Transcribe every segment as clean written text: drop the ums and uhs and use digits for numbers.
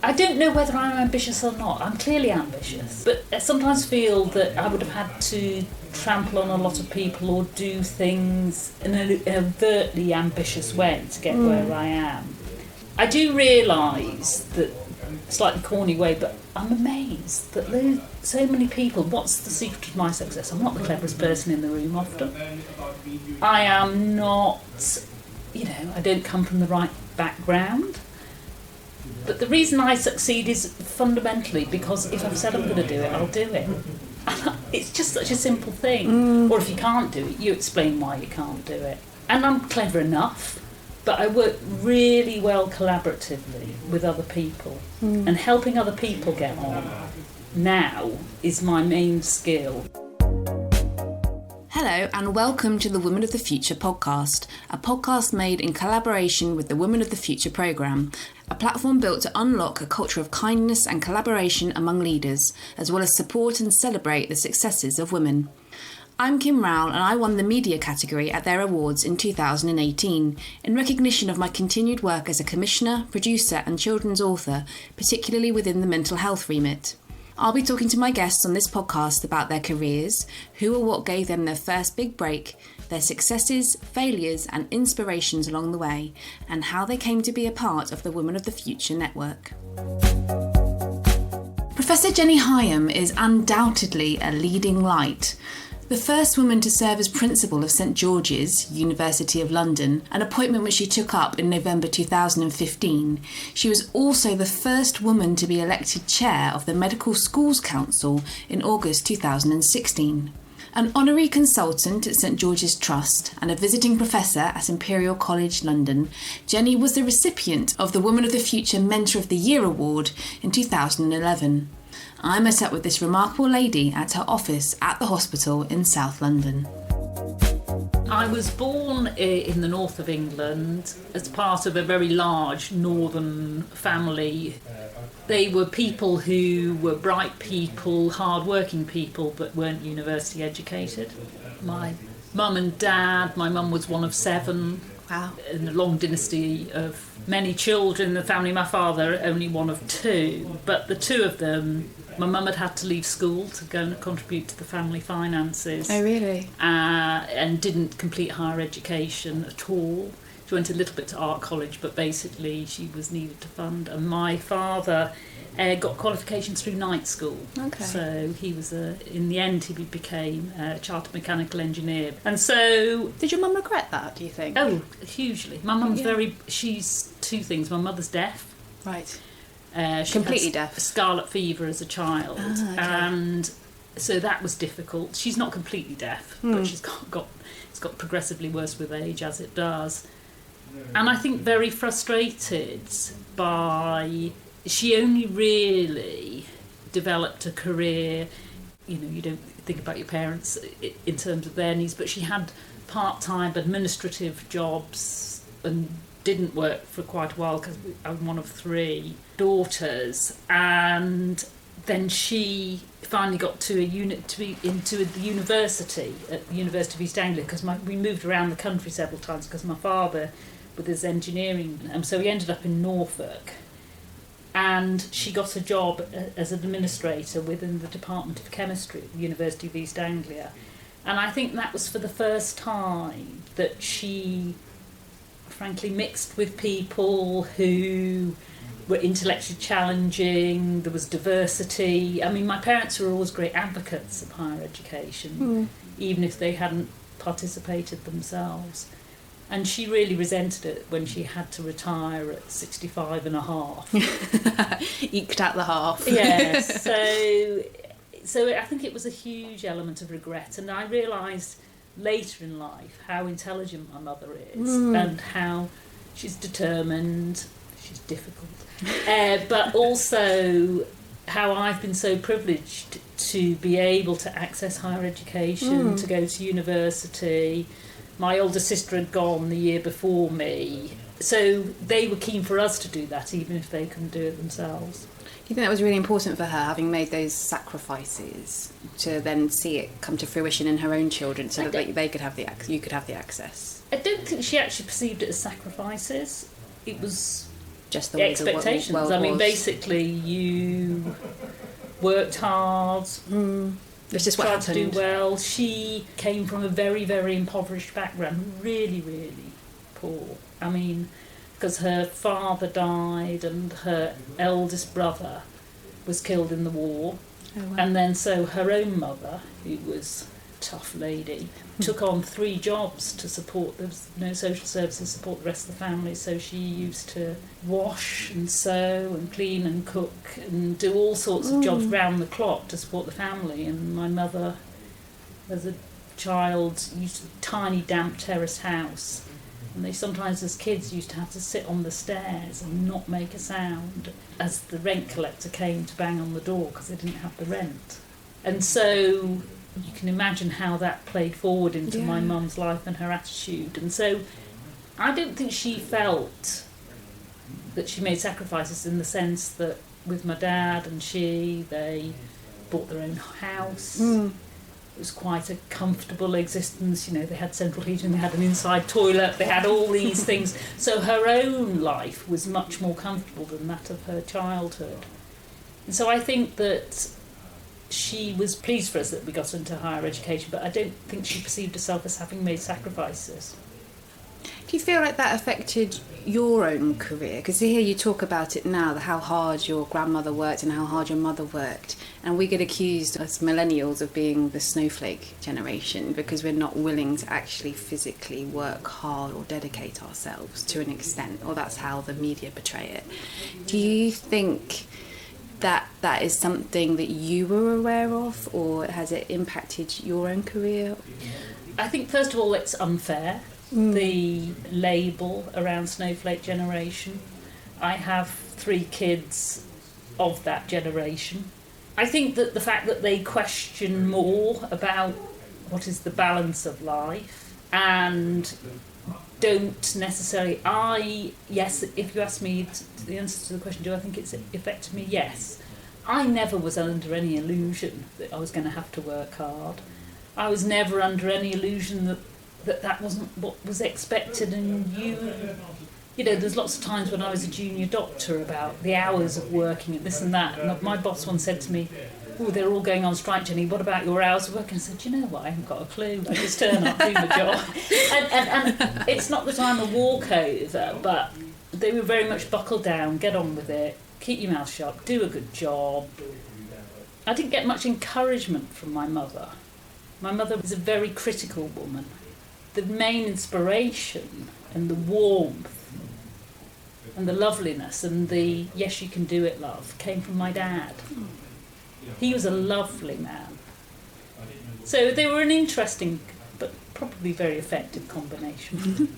I don't know whether I'm ambitious or not. I'm clearly ambitious, but I sometimes feel that I would have had to trample on a lot of people or do things in an overtly ambitious way to get where I am. I do realise that, slightly corny way, but I'm amazed that so many people, what's the secret of my success? I'm not the cleverest person in the room often. I am not, I don't come from the right background. But the reason I succeed is fundamentally because if I've said I'm going to do it, I'll do it. It's just such a simple thing. Or if you can't do it, you explain why you can't do it. And I'm clever enough, but I work really well collaboratively with other people. And helping other people get on now is my main skill. Hello and welcome to the Women of the Future podcast, a podcast made in collaboration with the Women of the Future programme, a platform built to unlock a culture of kindness and collaboration among leaders, as well as support and celebrate the successes of women. I'm Kim Rowell and I won the media category at their awards in 2018 in recognition of my continued work as a commissioner, producer and children's author, particularly within the mental health remit. I'll be talking to my guests on this podcast about their careers, who or what gave them their first big break, their successes, failures and inspirations along the way, and how they came to be a part of the Women of the Future network. Professor Jenny Higham is undoubtedly a leading light. The first woman to serve as principal of St George's, University of London, an appointment which she took up in November 2015, she was also the first woman to be elected chair of the Medical Schools Council in August 2016. An honorary consultant at St George's Trust and a visiting professor at Imperial College London, Jenny was the recipient of the Woman of the Future Mentor of the Year award in 2011. I met up with this remarkable lady at her office at the hospital in South London. I was born in the north of England as part of a very large northern family. They were people who were bright people, hard-working people, but weren't university educated. My mum and dad, my mum was one of 7. Wow. In a long dynasty of many children in the family. My father, only one of 2, but the 2 of them, my mum had to leave school to go and contribute to the family finances. Oh, really? And didn't complete higher education at all. She went a little bit to art college, but basically she was needed to fund. And my father got qualifications through night school. Okay. So he was, in the end, he became a chartered mechanical engineer. And so... Did your mum regret that, do you think? Oh, hugely. My mum's she's 2 things. My mother's deaf. Right. She Completely had deaf. Scarlet fever as a child. Okay. And so that was difficult. She's not completely deaf, but it's got progressively worse with age, as it does. And I think very frustrated by... She only really developed a career, you don't think about your parents in terms of their needs, but she had part-time administrative jobs and didn't work for quite a while because I'm one of 3 daughters. And then she finally got to into the university at the University of East Anglia because we moved around the country several times because my father, with his engineering, so he ended up in Norfolk. And she got a job as an administrator within the Department of Chemistry at the University of East Anglia. And I think that was for the first time that she, frankly, mixed with people who were intellectually challenging. There was diversity. I mean, my parents were always great advocates of higher education, even if they hadn't participated themselves. And she really resented it when she had to retire at 65 and a half. Eked out the half. Yes. So I think it was a huge element of regret. And I realised later in life how intelligent my mother is and how she's determined, she's difficult, but also how I've been so privileged to be able to access higher education, to go to university. My older sister had gone the year before me, so they were keen for us to do that, even if they couldn't do it themselves. Do you think that was really important for her, having made those sacrifices, to then see it come to fruition in her own children, so that they could have you could have the access? I don't think she actually perceived it as sacrifices. It was just the way the expectations. world I mean, was. basically, you worked hard. It's just what tried happened. to do well. She came from a very, very impoverished background, really, really poor. I mean, because her father died and her eldest brother was killed in the war. Oh, wow. And then so her own mother, who was a tough lady, took on 3 jobs to support, there was no social services to support the rest of the family, so she used to wash and sew and clean and cook and do all sorts of jobs round the clock to support the family. And my mother, as a child, used a tiny damp terraced house, and they sometimes as kids used to have to sit on the stairs and not make a sound as the rent collector came to bang on the door because they didn't have the rent. And so you can imagine how that played forward into my mum's life and her attitude. And so I don't think she felt that she made sacrifices in the sense that with my dad and they bought their own house. It was quite a comfortable existence. You know, they had central heating, they had an inside toilet, they had all these things. So her own life was much more comfortable than that of her childhood. And so I think that she was pleased for us that we got into higher education, but I don't think she perceived herself as having made sacrifices. Do you feel like that affected your own career? Because here you talk about it now, how hard your grandmother worked and how hard your mother worked. And we get accused as millennials of being the snowflake generation because we're not willing to actually physically work hard or dedicate ourselves to an extent, or that's how the media portray it. Do you think that is something that you were aware of, or has it impacted your own career? I think, first of all, it's unfair, the label around snowflake generation. I have 3 kids of that generation. I think that the fact that they question more about what is the balance of life and don't necessarily... Yes, if you ask me the answer to the question, do I think it's affected me? Yes. I never was under any illusion that I was going to have to work hard. I was never under any illusion that wasn't what was expected. And you know, there's lots of times when I was a junior doctor about the hours of working and this and that. And my boss once said to me, "Oh, they're all going on strike, Jenny. What about your hours of work?" And I said, "You know what? I haven't got a clue. I just turn up, do my job." And it's not that I'm a walkover, but they were very much buckle down, get on with it, keep your mouth shut, do a good job. I didn't get much encouragement from my mother. My mother was a very critical woman. The main inspiration and the warmth and the loveliness and the "yes, you can do it, love" came from my dad. He was a lovely man. So they were an interesting but probably very effective combination.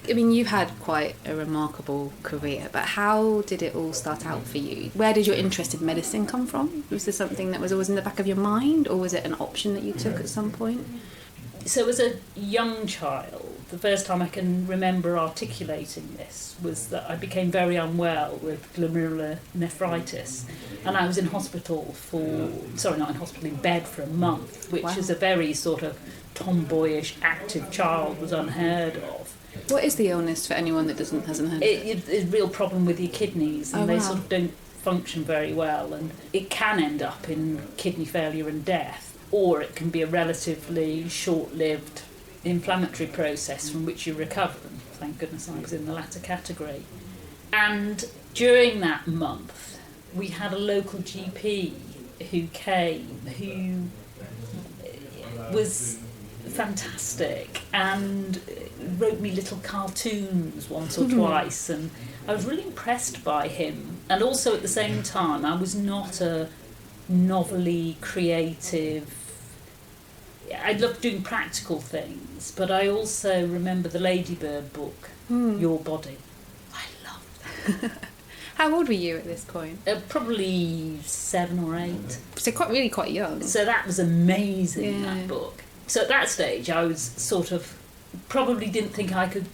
I mean, you've had quite a remarkable career, but how did it all start out for you? Where did your interest in medicine come from? Was this something that was always in the back of your mind, or was it an option that you took at some point? So as a young child, the first time I can remember articulating this was that I became very unwell with glomerular nephritis, and I was in hospital in bed for a month, which is a very sort of tomboyish, active child was unheard of. What is the illness for anyone that hasn't heard of it? It's a real problem with your kidneys, and they sort of don't function very well, and it can end up in kidney failure and death, or it can be a relatively short-lived inflammatory process from which you recover, and thank goodness I was in the latter category. And during that month we had a local GP who came, who was fantastic and wrote me little cartoons once or twice, and I was really impressed by him. And also at the same time, I was not a novelly creative... I loved doing practical things, but I also remember the Ladybird book, Your Body. I loved that. How old were you at this point? Probably 7 or 8. So quite young. So that was amazing, that book. So at that stage I was sort of, probably didn't think I could,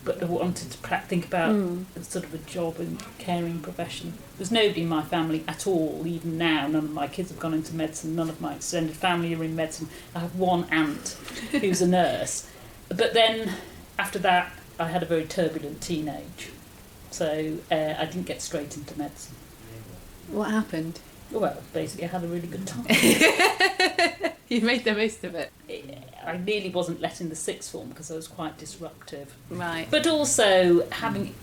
but I wanted to think about sort of a job and caring profession. There's nobody in my family at all, even now. None of my kids have gone into medicine, none of my extended family are in medicine. I have one aunt who's a nurse. But then after that I had a very turbulent teenage. So I didn't get straight into medicine. What happened? Well, basically I had a really good time. You made the most of it. I nearly wasn't let in the sixth form because I was quite disruptive. Right. But also having,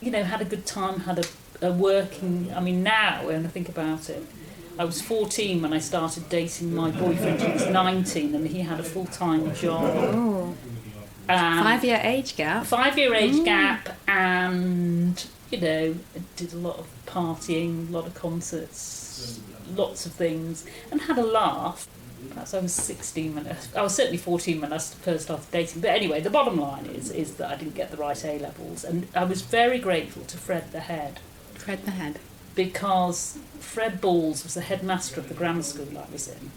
had a good time, had a working... I mean, now, when I think about it, I was 14 when I started dating my boyfriend. He was 19 and he had a full-time job. Oh. 5-year age gap. 5-year age gap, and, did a lot of partying, a lot of concerts, lots of things, and had a laugh. Perhaps I was 16 I was certainly 14 when I first started dating. But anyway, the bottom line is that I didn't get the right A levels, and I was very grateful to Fred the Head. Fred the Head. Because Fred Balls was the headmaster of the grammar school I was in.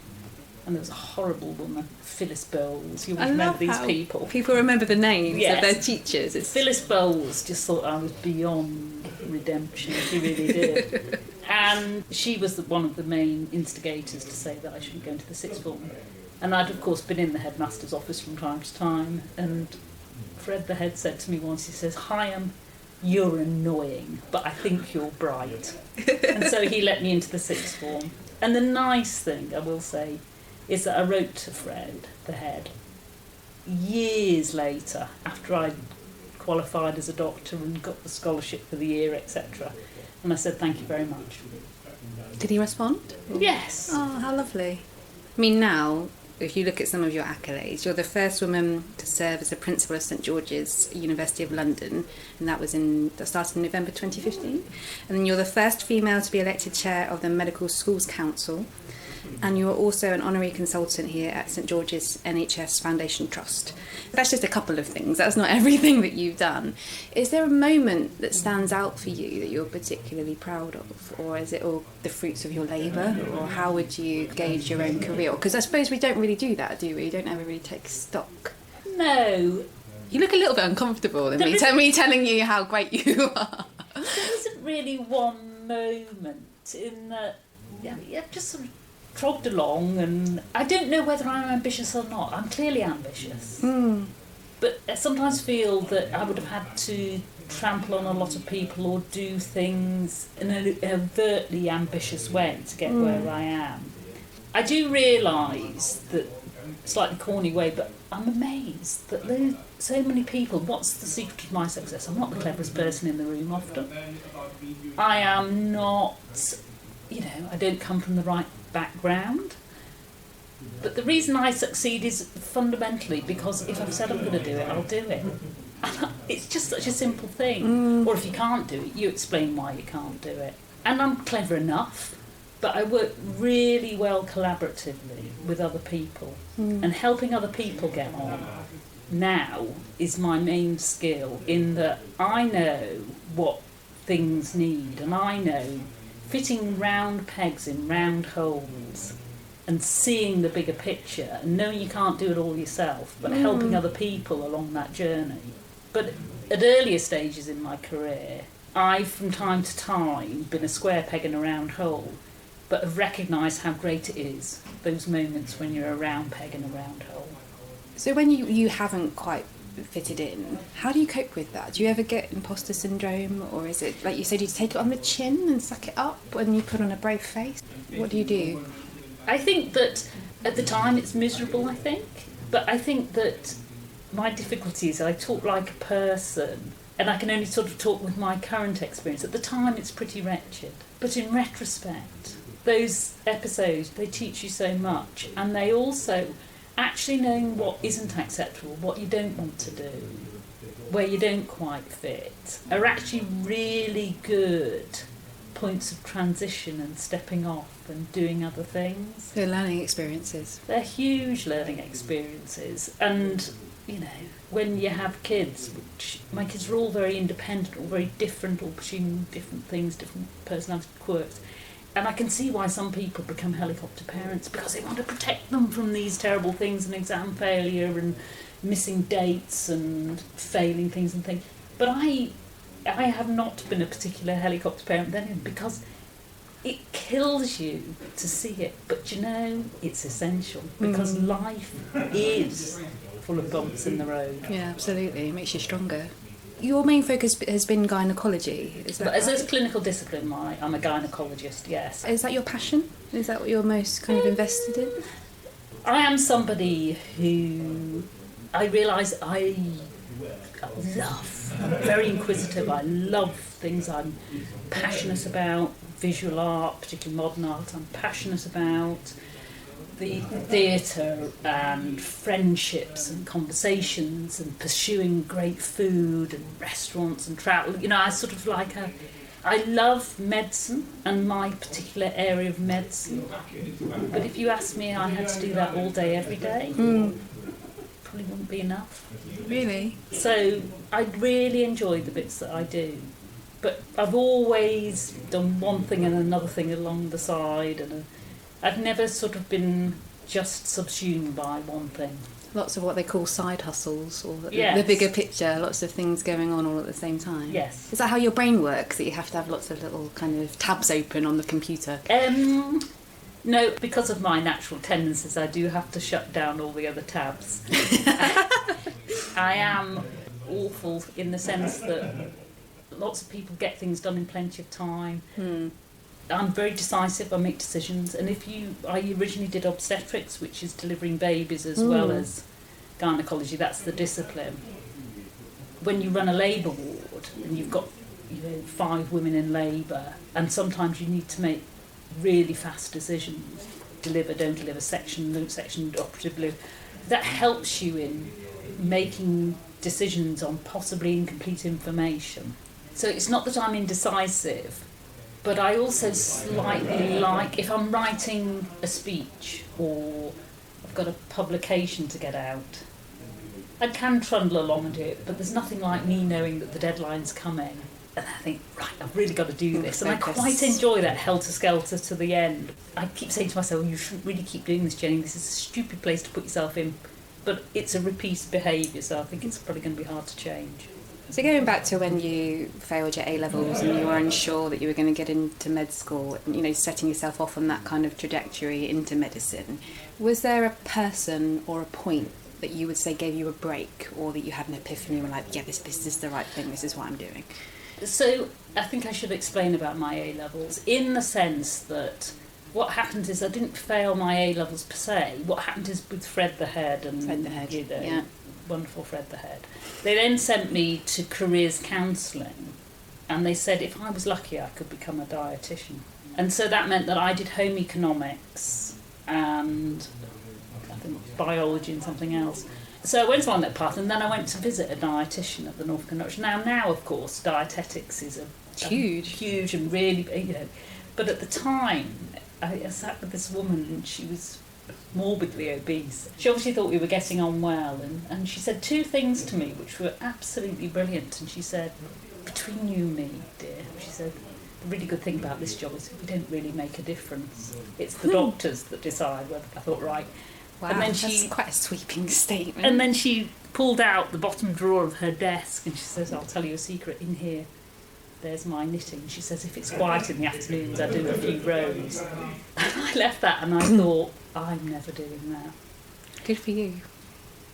And there was a horrible woman, Phyllis Bowles. You always remember these people. People remember the names of their teachers. Phyllis Bowles just thought I was beyond redemption. She really did. And she was one of the main instigators to say that I shouldn't go into the sixth form. And I'd, of course, been in the headmaster's office from time to time. And Fred the Head said to me once, he says, "Higham, you're annoying, but I think you're bright." And so he let me into the sixth form. And the nice thing, I will say, is that I wrote to Fred the Head years later, after I'd qualified as a doctor and got the scholarship for the year, etc. And I said, "Thank you very much." Did he respond? Yes. Oh, how lovely. I mean, now, if you look at some of your accolades, you're the first woman to serve as a principal of St George's, University of London, and that started in November 2015. And then you're the first female to be elected chair of the Medical Schools Council, and you're also an honorary consultant here at St George's NHS Foundation Trust. That's just a couple of things. That's not everything that you've done. Is there a moment that stands out for you that you're particularly proud of? Or is it all the fruits of your labour? Or how would you gauge your own career? Because I suppose we don't really do that, do we? We don't ever really take stock. No. You look a little bit uncomfortable in me telling you how great you are. There isn't really one moment in that... Yeah, just sort of trogged along, and I don't know whether I'm ambitious or not. I'm clearly ambitious. But I sometimes feel that I would have had to trample on a lot of people or do things in an overtly ambitious way to get where I am. I do realise that, slightly corny way, but I'm amazed that there's so many people. What's the secret of my success? I'm not the cleverest person in the room often. I am not, I don't come from the right background. But the reason I succeed is fundamentally because if I've said I'm going to do it, I'll do it. It's just such a simple thing. Or if you can't do it, you explain why you can't do it. And I'm clever enough, but I work really well collaboratively with other people. And helping other people get on now is my main skill, in that I know what things need, and I know fitting round pegs in round holes and seeing the bigger picture and knowing you can't do it all yourself, but helping other people along that journey. But at earlier stages in my career, I've from time to time been a square peg in a round hole, but have recognised how great it is, those moments when you're a round peg in a round hole. So when you haven't quite fitted in, how do you cope with that? Do you ever get imposter syndrome, or is it, like you said, you take it on the chin and suck it up and you put on a brave face? What do you do? I think that at the time it's miserable, but I think that my difficulty is I talk like a person, and I can only sort of talk with my current experience. At the time it's pretty wretched, but in retrospect those episodes, they teach you so much, and they also, actually knowing what isn't acceptable, what you don't want to do, where you don't quite fit, are actually really good points of transition and stepping off and doing other things. They're learning experiences. They're huge learning experiences. And, when you have kids, which my kids are all very independent, all very different, all pursuing different things, different personality quirks. And I can see why some people become helicopter parents, because they want to protect them from these terrible things and exam failure and missing dates and failing things and things. But I have not been a particular helicopter parent then, because it kills you to see it. But it's essential, because life is full of bumps in the road. Yeah, absolutely. It makes you stronger. your main focus has been gynecology, is that But as right? a clinical discipline, I'm a gynaecologist, yes. Is that your passion? Is that what you're most kind of invested in? I am somebody who I realise I love. I'm very inquisitive. I love things I'm passionate about, visual art, particularly modern art. I'm passionate about the theatre and friendships and conversations and pursuing great food and restaurants and travel. You know, I love medicine and my particular area of medicine. But if you asked me I had to do that all day, every day, probably wouldn't be enough. Really? So I really enjoy the bits that I do. But I've always done one thing and another thing along the side, and I've never sort of been just subsumed by one thing. Lots of what they call side hustles, or Yes. the bigger picture, lots of things going on all at the same time. Yes. Is that how your brain works, that you have to have lots of little kind of tabs open on the computer? No, because of my natural tendencies, I do have to shut down all the other tabs. I am awful in the sense that lots of people get things done in plenty of time. I'm very decisive, I make decisions, and I originally did obstetrics, which is delivering babies as well as gynecology, that's the discipline. When you run a labour ward and you've got 5 women in labour, and sometimes you need to make really fast decisions, deliver, don't deliver, section, don't section, operative deliver, that helps you in making decisions on possibly incomplete information. So it's not that I'm indecisive, but I also slightly like, if I'm writing a speech or I've got a publication to get out, I can trundle along and do it, but there's nothing like me knowing that the deadline's coming. And I think, right, I've really got to do this. And I quite enjoy that helter-skelter to the end. I keep saying to myself, you shouldn't really keep doing this, Jenny. This is a stupid place to put yourself in. But it's a repeat behaviour, so I think it's probably going to be hard to change. So going back to when you failed your A-levels and you were unsure that you were going to get into med school, and, setting yourself off on that kind of trajectory into medicine, was there a person or a point that you would say gave you a break, or that you had an epiphany and were like, yeah, this is the right thing, this is what I'm doing? So I think I should explain about my A-levels, in the sense that what happened is I didn't fail my A-levels per se. What happened is with Fred the Head and yeah. Wonderful Fred the Head, they then sent me to careers counselling, and they said if I was lucky I could become a dietitian. And so that meant that I did home economics and I think biology and something else. So I went on that path, and then I went to visit a dietitian at the North Country. Now of course dietetics is huge and really, but at the time I sat with this woman and she was morbidly obese. She obviously thought we were getting on well, and she said 2 things to me which were absolutely brilliant. And she said, between you and me, dear, she said, the really good thing about this job is we don't really make a difference. It's the doctors that decide whether. I thought, right. Wow, and then that's quite a sweeping statement. And then she pulled out the bottom drawer of her desk and she says, I'll tell you a secret, in here there's my knitting. She says, if it's quiet in the afternoons I do a few rows. And I left that and I thought, I'm never doing that. Good for you.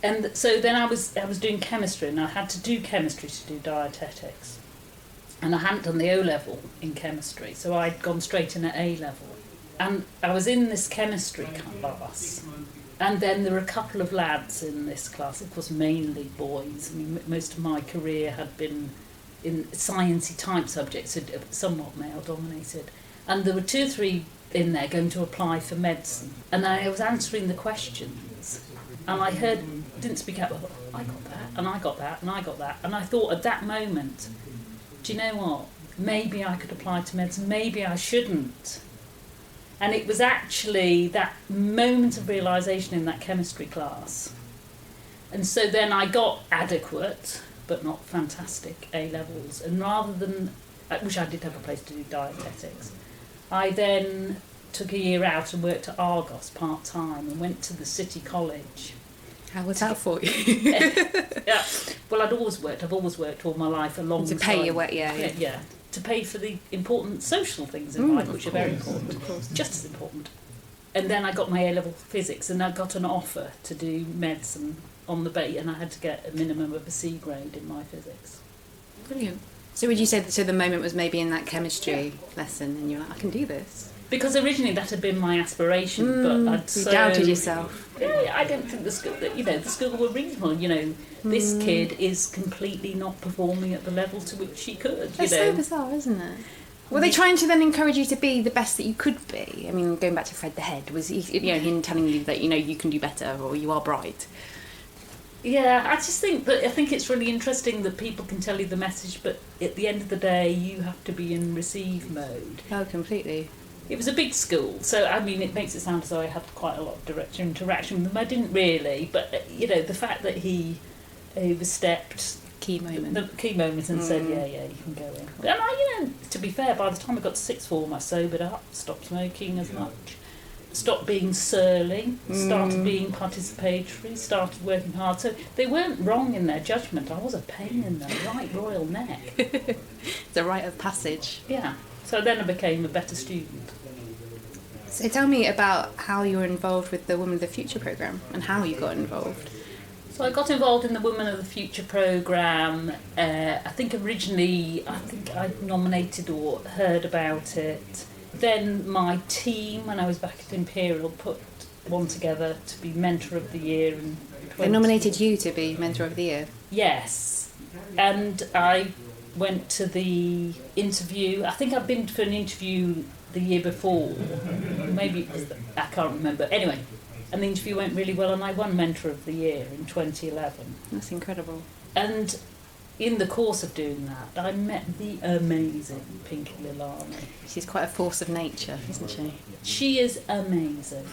And so then I was doing chemistry, and I had to do chemistry to do dietetics. And I hadn't done the O-level in chemistry, so I'd gone straight in at A-level. And I was in this chemistry class, and then there were a couple of lads in this class, of course mainly boys. I mean, most of my career had been in sciencey type subjects, so somewhat male dominated. And there were 2 or 3 in there going to apply for medicine. And I was answering the questions, and I didn't speak out, I thought, I got that, and I got that, and I got that. And I thought at that moment, do you know what? Maybe I could apply to medicine, maybe I shouldn't. And it was actually that moment of realisation in that chemistry class. And so then I got adequate, but not fantastic, A-levels. And rather than, which I did have a place to do dietetics, I then took a year out and worked at Argos part-time and went to the City College. How was that for you? Yeah. Well, I've always worked all my life alongside. To pay your way, yeah. Yeah. To pay for the important social things in life, which are very important. Of course. Just as important. And then I got my A-level physics, and I got an offer to do medicine on the bait, and I had to get a minimum of a C grade in my physics. Brilliant. So would you say that, so the moment was maybe in that chemistry lesson and you're like, I can do this? Because originally that had been my aspiration, but I'd you doubted yourself. Yeah, I don't think the school were reasonable. This kid is completely not performing at the level to which she could. That's so bizarre, isn't it? Were they trying to then encourage you to be the best that you could be? I mean, going back to Fred the Head, was him telling you that you can do better or you are bright? Yeah, I think it's really interesting that people can tell you the message, but at the end of the day, you have to be in receive mode. Oh, completely. It was a big school, so I mean, it makes it sound as though I had quite a lot of direct interaction with them. I didn't really, but the fact that he overstepped the key moment and said, yeah, you can go in. And I, to be fair, by the time I got to sixth form, I sobered up, stopped smoking as much, stopped being surly, started being participatory, started working hard. So they weren't wrong in their judgment. I was a pain in the right royal neck. It's a rite of passage. Yeah. So then I became a better student. So tell me about how you were involved with the Women of the Future programme and how you got involved. So I got involved in the Women of the Future programme. I think originally, I nominated or heard about it. Then my team, when I was back at Imperial, put one together to be Mentor of the Year. They nominated you to be Mentor of the Year? Yes. And I went to the interview. I think I'd been for an interview the year before. Maybe it was I can't remember. Anyway, and the interview went really well and I won Mentor of the Year in 2011. That's incredible. And in the course of doing that, I met the amazing Pinky Lilani. She's quite a force of nature, isn't she? She is amazing.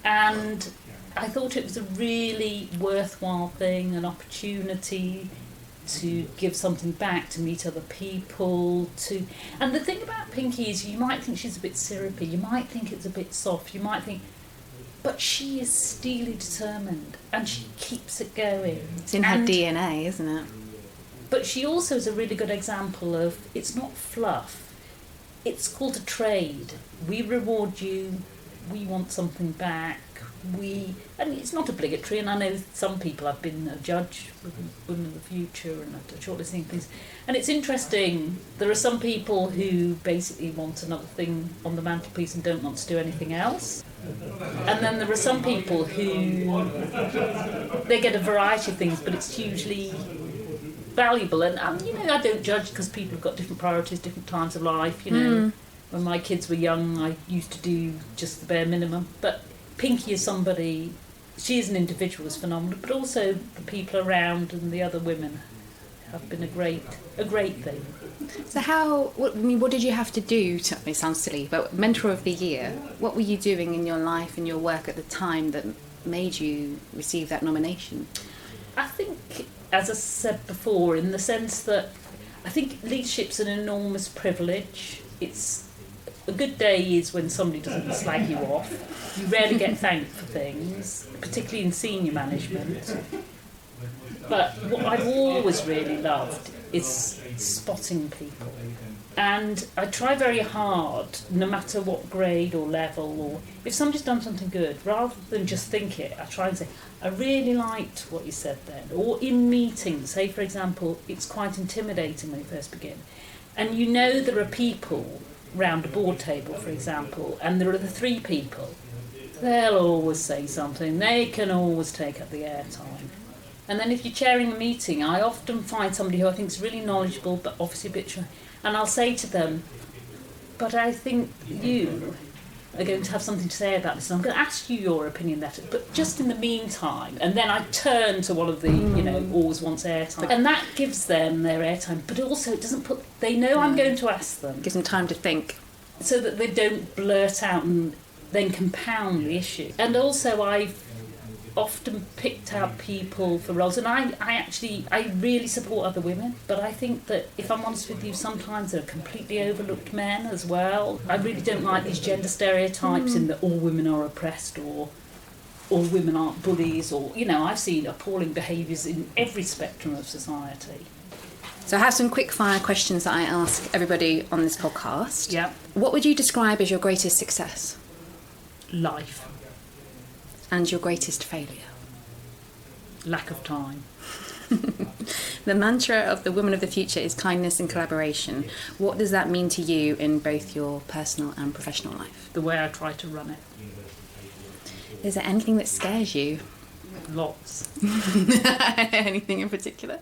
And I thought it was a really worthwhile thing, an opportunity to give something back, to meet other people, and the thing about Pinky is you might think she's a bit syrupy, you might think it's a bit soft, you might think, but she is steely determined and she keeps it going. It's in her DNA, isn't it? But she also is a really good example of, it's not fluff, it's called a trade. We reward you, we want something back. And it's not obligatory, and I know some people have been a judge with Women of the Future and shortlisting things, and it's interesting, there are some people who basically want another thing on the mantelpiece and don't want to do anything else, and then there are some people who they get a variety of things, but it's hugely valuable, and I don't judge because people have got different priorities, different times of life. When my kids were young I used to do just the bare minimum, but Pinky is somebody, she as an individual is phenomenal, but also the people around and the other women have been a great thing. So what did you have to do to, it sounds silly, but Mentor of the Year, what were you doing in your life and your work at the time that made you receive that nomination? I think, as I said before, in the sense that I think leadership's an enormous privilege. A good day is when somebody doesn't slag you off. You rarely get thanked for things, particularly in senior management. But what I've always really loved is spotting people. And I try very hard, no matter what grade or level, or if somebody's done something good, rather than just think it, I try and say, I really liked what you said then. Or in meetings, say for example, it's quite intimidating when you first begin. And there are people round a board table, for example, and there are the three people. They'll always say something. They can always take up the airtime. And then if you're chairing a meeting, I often find somebody who I think is really knowledgeable, but obviously a bit shy, and I'll say to them, but I think you are going to have something to say about this, and I'm going to ask you your opinion that, but just in the meantime, and then I turn to one of the, always wants airtime, and that gives them their airtime, but also it doesn't they know I'm going to ask them. Gives them time to think. So that they don't blurt out and then compound the issue. And also I've often picked out people for roles, and I really support other women, but I think that, if I'm honest with you, sometimes there are completely overlooked men as well. I really don't like these gender stereotypes in that all women are oppressed or all women aren't bullies, or I've seen appalling behaviours in every spectrum of society. So I have some quick fire questions that I ask everybody on this podcast. Yeah. What would you describe as your greatest success? Life. And your greatest failure? Lack of time. The mantra of the Women of the Future is kindness and collaboration. What does that mean to you in both your personal and professional life? The way I try to run it. Is there anything that scares you? Lots. Anything in particular?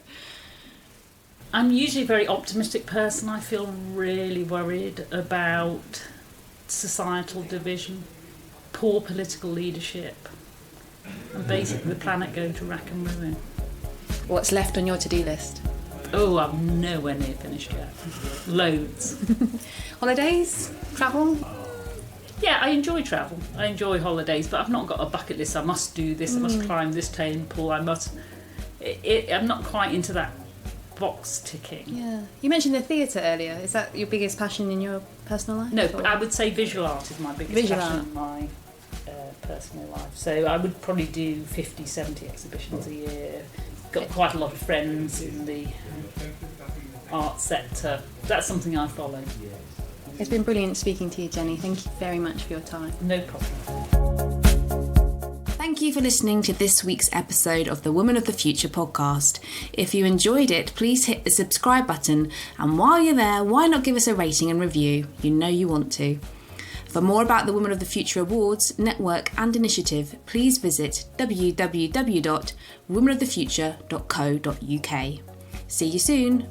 I'm usually a very optimistic person. I feel really worried about societal division, poor political leadership, and basically the planet going to rack and ruin. What's left on your to-do list? Oh, I'm nowhere near finished yet. Loads. Holidays? Travel? Yeah, I enjoy travel. I enjoy holidays, but I've not got a bucket list. I must do this, I must climb this temple, I'm not quite into that box ticking. Yeah. You mentioned the theatre earlier. Is that your biggest passion in your personal life? No, or? I would say visual art is my biggest passion in my personal life. So I would probably do 50, 70 exhibitions a year. Got quite a lot of friends in the art sector. That's something I follow. It's been brilliant speaking to you, Jenny. Thank you very much for your time. No problem. Thank you for listening to this week's episode of the Women of the Future podcast. If you enjoyed it, please hit the subscribe button, and while you're there, why not give us a rating and review? You know you want to. For more about the Women of the Future Awards, network and initiative, please visit www.womenofthefuture.co.uk. See you soon.